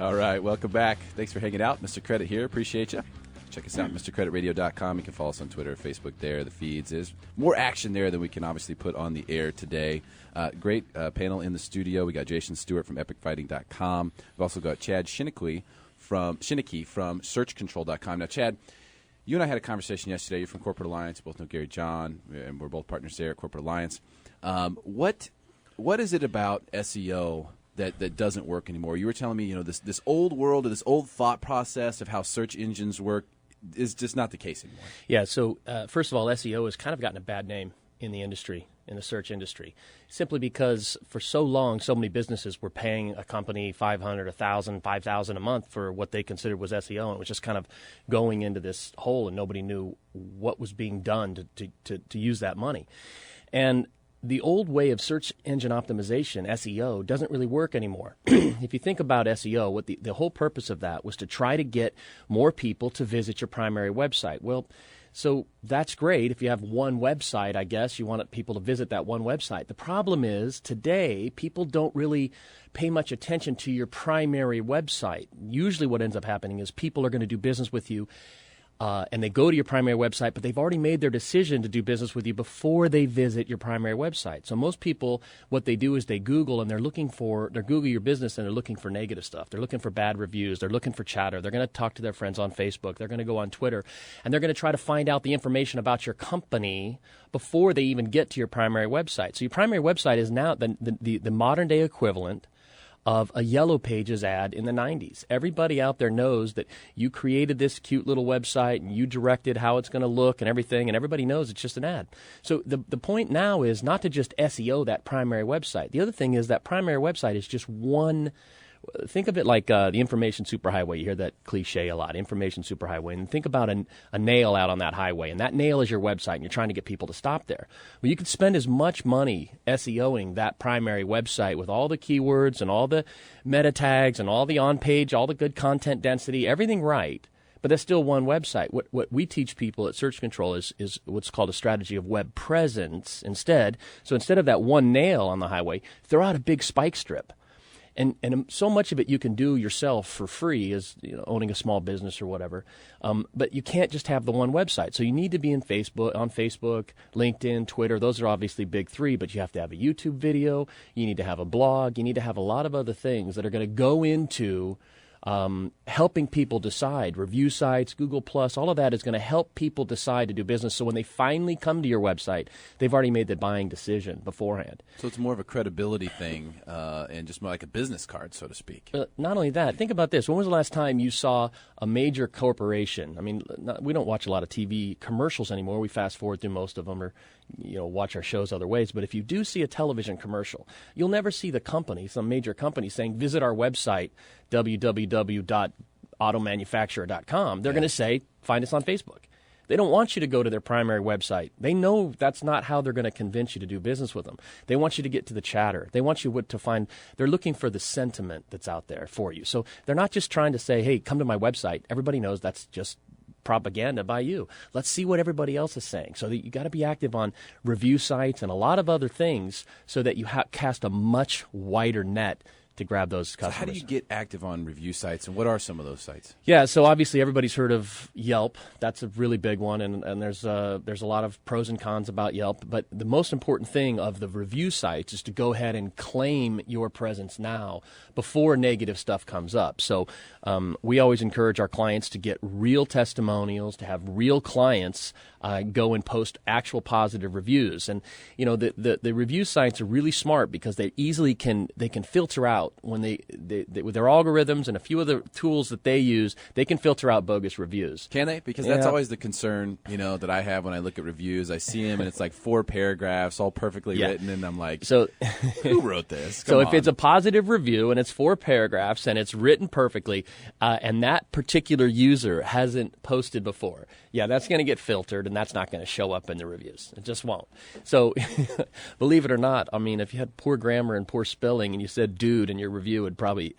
All right, welcome back. Thanks for hanging out. Mr. Credit here. Appreciate you. Check us out, MrCreditRadio.com. You can follow us on Twitter, Facebook there, the feeds. There's more action there than we can obviously put on the air today. Great panel in the studio. We got Jason Stewart from EpicFighting.com. We've also got Chad Chiniquy from SearchControl.com. Now, Chad, you and I had a conversation yesterday. You're from Corporate Alliance. Both know Gary John, and we're both partners there at Corporate Alliance. What is it about SEO that doesn't work anymore? You were telling me, this old world or this old thought process of how search engines work is just not the case anymore. Yeah, so first of all, SEO has kind of gotten a bad name in the industry, in the search industry, simply because for so long, so many businesses were paying a company $500, $1,000, $5,000 a month for what they considered was SEO, and it was just kind of going into this hole, and nobody knew what was being done to use that money. And the old way of search engine optimization, SEO, doesn't really work anymore. If you think about SEO, what the whole purpose of that was to try to get more people to visit your primary website. Well, so that's great. If you have one website, I guess, you want people to visit that one website. The problem is today, people don't really pay much attention to your primary website. Usually what ends up happening is people are going to do business with you and they go to your primary website, but they've already made their decision to do business with you before they visit your primary website. So most people, what they do is they Google, and they Google your business, and they're looking for negative stuff. They're looking for bad reviews. They're looking for chatter. They're going to talk to their friends on Facebook. They're going to go on Twitter, and they're going to try to find out the information about your company before they even get to your primary website. So your primary website is now the modern-day equivalent of a Yellow Pages ad in the 90s. Everybody out there knows that you created this cute little website and you directed how it's going to look and everything, and everybody knows it's just an ad. So the point now is not to just SEO that primary website. The other thing is that primary website is just one. Think of it like the information superhighway. You hear that cliche a lot, information superhighway. And think about a nail out on that highway, and that nail is your website, and you're trying to get people to stop there. Well, you could spend as much money SEOing that primary website with all the keywords and all the meta tags and all the on-page, all the good content density, everything right, but that's still one website. What we teach people at Search Control is what's called a strategy of web presence instead. So instead of that one nail on the highway, throw out a big spike strip. And so much of it you can do yourself for free as owning a small business or whatever. But you can't just have the one website. So you need to be on Facebook, LinkedIn, Twitter. Those are obviously big three, but you have to have a YouTube video. You need to have a blog. You need to have a lot of other things that are going to go into helping people decide. Review sites, Google+, all of that is going to help people decide to do business. So when they finally come to your website, they've already made the buying decision beforehand. So it's more of a credibility thing and just more like a business card, so to speak. Not only that, think about this. When was the last time you saw a major corporation? I mean, we don't watch a lot of TV commercials anymore. We fast forward through most of them or watch our shows other ways. But if you do see a television commercial, you'll never see the company, some major company saying, visit our website, www.automanufacturer.com. They're going to say, find us on Facebook. They don't want you to go to their primary website. They know that's not how they're going to convince you to do business with them. They want you to get to the chatter. They want you to find, they're looking for the sentiment that's out there for you. So they're not just trying to say, hey, come to my website. Everybody knows that's just propaganda by you. Let's see what everybody else is saying. So that you got to be active on review sites and a lot of other things so that you cast a much wider net to grab those customers. So how do you get active on review sites, and what are some of those sites? Yeah, so obviously everybody's heard of Yelp. That's a really big one, and there's a lot of pros and cons about Yelp. But the most important thing of the review sites is to go ahead and claim your presence now before negative stuff comes up. So we always encourage our clients to get real testimonials, to have real clients go and post actual positive reviews. And the review sites are really smart because they easily can filter out when they with their algorithms and a few other tools that they use, they can filter out bogus reviews. Can they? Because that's always the concern, that I have when I look at reviews. I see them and it's like 4 paragraphs, all perfectly written, and I'm like, so who wrote this? So if it's a positive review and it's 4 paragraphs and it's written perfectly, and that particular user hasn't posted before, that's going to get filtered, and that's not going to show up in the reviews. It just won't. So believe it or not, I mean, if you had poor grammar and poor spelling and you said dude in your review would probably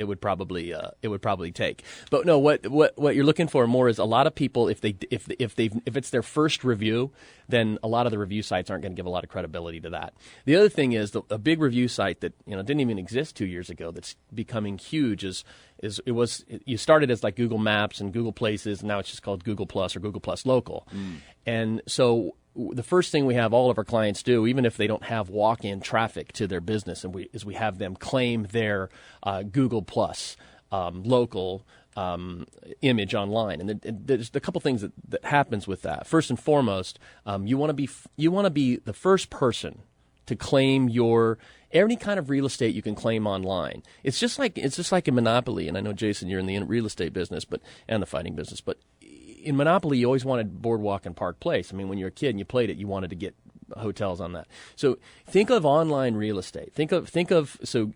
take. But no, what you're looking for more is a lot of people, if it's their first review, then a lot of the review sites aren't going to give a lot of credibility to that. The other thing is a big review site that didn't even exist 2 years ago that's becoming huge you started as like Google Maps and Google Places, and now it's just called Google Plus or Google Plus Local. And so the first thing we have all of our clients do, even if they don't have walk-in traffic to their business, is we have them claim their Google Plus local image online. And there's a couple things that happens with that. First and foremost, you want to be the first person to claim any kind of real estate you can claim online. It's just like a monopoly. And I know, Jason, you're in the real estate business, and the fighting business, but in Monopoly, you always wanted Boardwalk and Park Place. I mean, when you were a kid and you played it, you wanted to get hotels on that. So think of online real estate. So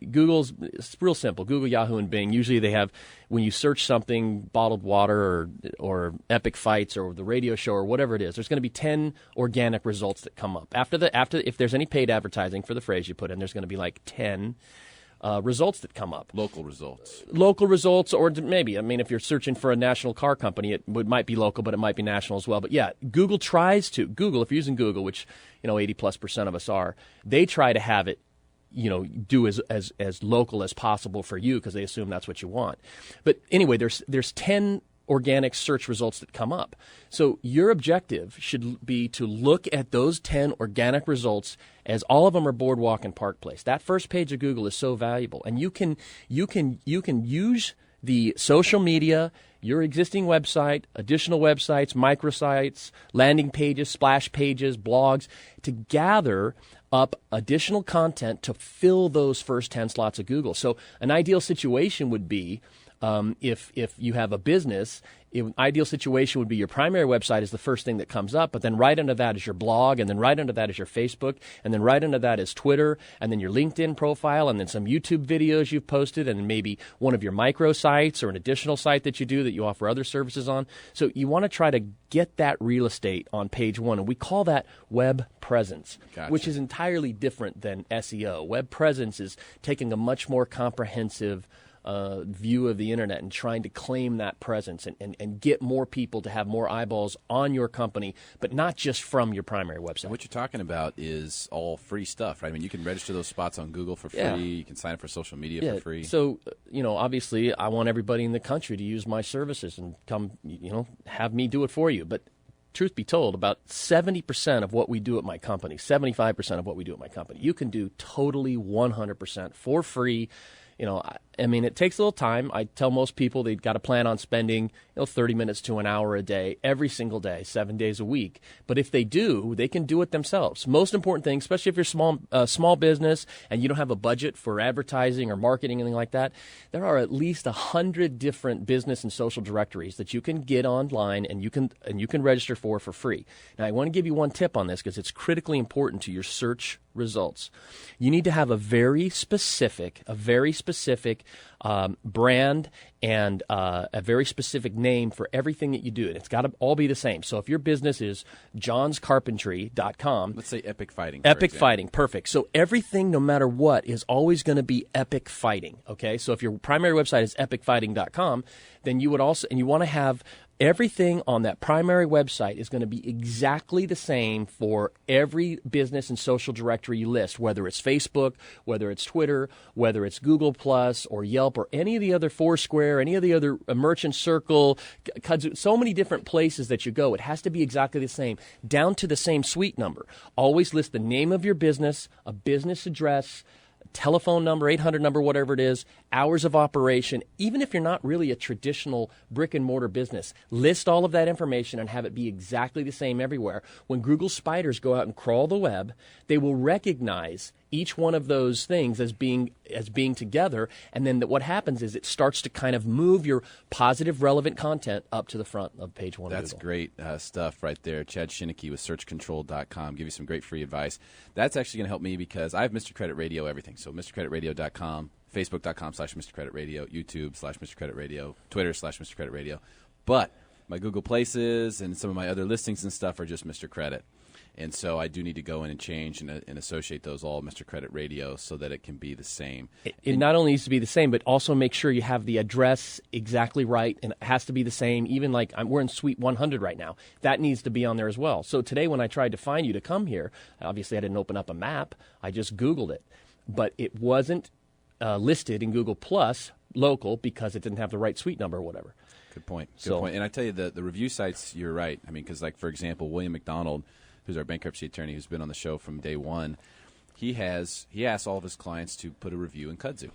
it's real simple. Google, Yahoo, and Bing. Usually they have, when you search something, bottled water or epic fights or the radio show or whatever it is, there's going to be 10 organic results that come up. After if there's any paid advertising for the phrase you put in, there's going to be like 10 results that come up. Local results, or maybe, if you're searching for a national car company, it might be local, but it might be national as well. But yeah, Google, if you're using Google, which 80+% of us are, they try to have it, do as local as possible for you because they assume that's what you want. But anyway, there's 10 organic search results that come up. So your objective should be to look at those 10 organic results as all of them are Boardwalk and Park Place. That first page of Google is so valuable, and you can use the social media, your existing website, additional websites, microsites, landing pages, splash pages, blogs, to gather up additional content to fill those first 10 slots of Google. So an ideal situation would be if you have a business, an ideal situation would be your primary website is the first thing that comes up, but then right under that is your blog, and then right under that is your Facebook, and then right under that is Twitter, and then your LinkedIn profile, and then some YouTube videos you've posted, and maybe one of your micro sites or an additional site that you do that you offer other services on. So you want to try to get that real estate on page one, and we call that web presence, Gotcha. Which is entirely different than SEO. Web presence is taking a much more comprehensive view of the internet and trying to claim that presence and get more people to have more eyeballs on your company, but not just from your primary website. And what you're talking about is all free stuff, right? You can register those spots on Google for free. Yeah. You can sign up for social media for free. So, obviously I want everybody in the country to use my services and come, have me do it for you. But truth be told, about 70% of what we do at my company, 75% of what we do at my company, you can do totally 100% for free. It takes a little time. I tell most people they've got to plan on spending 30 minutes to an hour a day, every single day, 7 days a week. But if they do, they can do it themselves. Most important thing, especially if you're small business and you don't have a budget for advertising or marketing, anything like that, there are at least 100 different business and social directories that you can get online and you can register for free. Now, I want to give you one tip on this because it's critically important to your search results. You need to have a very specific brand and a very specific name for everything that you do. And it's got to all be the same. So if your business is johnscarpentry.com. Let's say Epic Fighting. Epic Fighting, perfect. So everything, no matter what, is always going to be Epic Fighting, okay? So if your primary website is epicfighting.com, then you would also, and you want to have everything on that primary website is going to be exactly the same for every business and social directory you list, whether it's Facebook, whether it's Twitter, whether it's Google Plus or Yelp or any of the other Foursquare, any of the other Merchant Circle, so many different places that you go. It has to be exactly the same, down to the same suite number. Always list the name of your business, a business address, telephone number, 800 number, whatever it is, hours of operation. Even if you're not really a traditional brick and mortar business, list all of that information and have it be exactly the same everywhere. When Google spiders go out and crawl the web, they will recognize each one of those things as being together, and then what happens is it starts to kind of move your positive, relevant content up to the front of page one. That's of Google. Great stuff right there. Chad Chiniquy with searchcontrol.com. Give you some great free advice. That's actually going to help me because I have Mr. Credit Radio everything. So MrCreditRadio.com, Facebook.com/MrCreditRadio, YouTube/MrCreditRadio, Twitter/MrCreditRadio. But my Google Places and some of my other listings and stuff are just Mr. Credit. And so I do need to go in and change and associate those all Mr. Credit Radio so that it can be the same. It not only needs to be the same, but also make sure you have the address exactly right, and it has to be the same. Even like we're in Suite 100 right now. That needs to be on there as well. So today when I tried to find you to come here, obviously I didn't open up a map. I just Googled it. But it wasn't listed in Google Plus local because it didn't have the right suite number or whatever. Good point. Good point. And I tell you, the review sites, you're right. I mean, because like, for example, William McDonald, who's our bankruptcy attorney, who's been on the show from day one, he asks all of his clients to put a review in kudzu.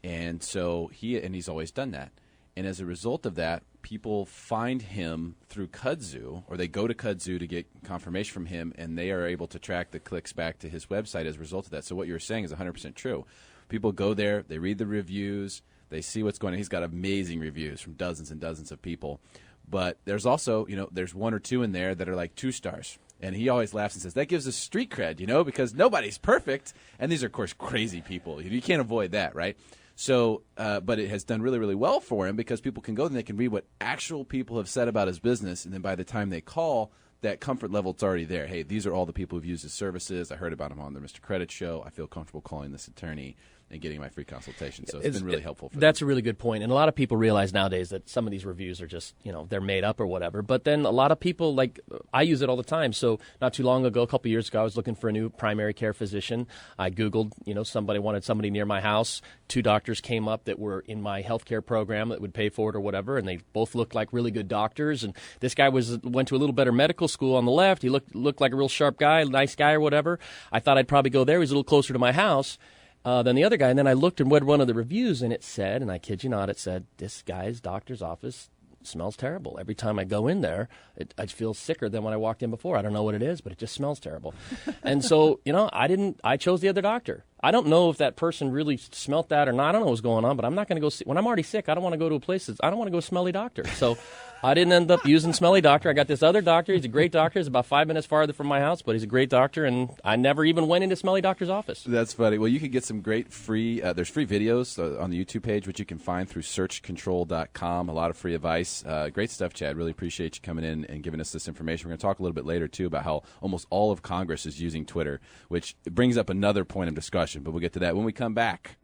And so he's always done that. And as a result of that, people find him through kudzu, or they go to kudzu to get confirmation from him, and they are able to track the clicks back to his website as a result of that. So what you're saying is 100% true. People go there, they read the reviews, they see what's going on. He's got amazing reviews from dozens and dozens of people. But there's also, there's one or two in there that are like 2 stars. And he always laughs and says, that gives us street cred, because nobody's perfect. And these are, of course, crazy people. You can't avoid that, right? So, but it has done really, really well for him because people can go and they can read what actual people have said about his business. And then by the time they call, that comfort level, it's already there. Hey, these are all the people who've used his services. I heard about him on the Mr. Credit show. I feel comfortable calling this attorney and getting my free consultation. So it's been really helpful for That's them. a really good point. And a lot of people realize nowadays that some of these reviews are just, they're made up or whatever. But then a lot of people, like, I use it all the time. So not too long ago, a couple years ago, I was looking for a new primary care physician. I Googled, somebody wanted somebody near my house. 2 doctors came up that were in my healthcare program that would pay for it or whatever. And they both looked like really good doctors. And this guy went to a little better medical school on the left. He looked like a real sharp guy, nice guy or whatever. I thought I'd probably go there. He's a little closer to my house than the other guy. And then I looked and read one of the reviews, and it said, and I kid you not, it said, this guy's doctor's office smells terrible. Every time I go in there, I feel sicker than when I walked in before. I don't know what it is, but it just smells terrible. And so, I chose the other doctor. I don't know if that person really smelt that or not. I don't know what's going on, but I'm not going to go see. When I'm already sick, I don't want to go to a place I don't want to go smelly doctor. So I didn't end up using smelly doctor. I got this other doctor. He's a great doctor. He's about 5 minutes farther from my house, but he's a great doctor, and I never even went into smelly doctor's office. That's funny. Well, you can get some great free, there's free videos on the YouTube page, which you can find through searchcontrol.com. A lot of free advice. Great stuff, Chad. Really appreciate you coming in and giving us this information. We're going to talk a little bit later, too, about how almost all of Congress is using Twitter, which brings up another point of discussion, but we'll get to that when we come back.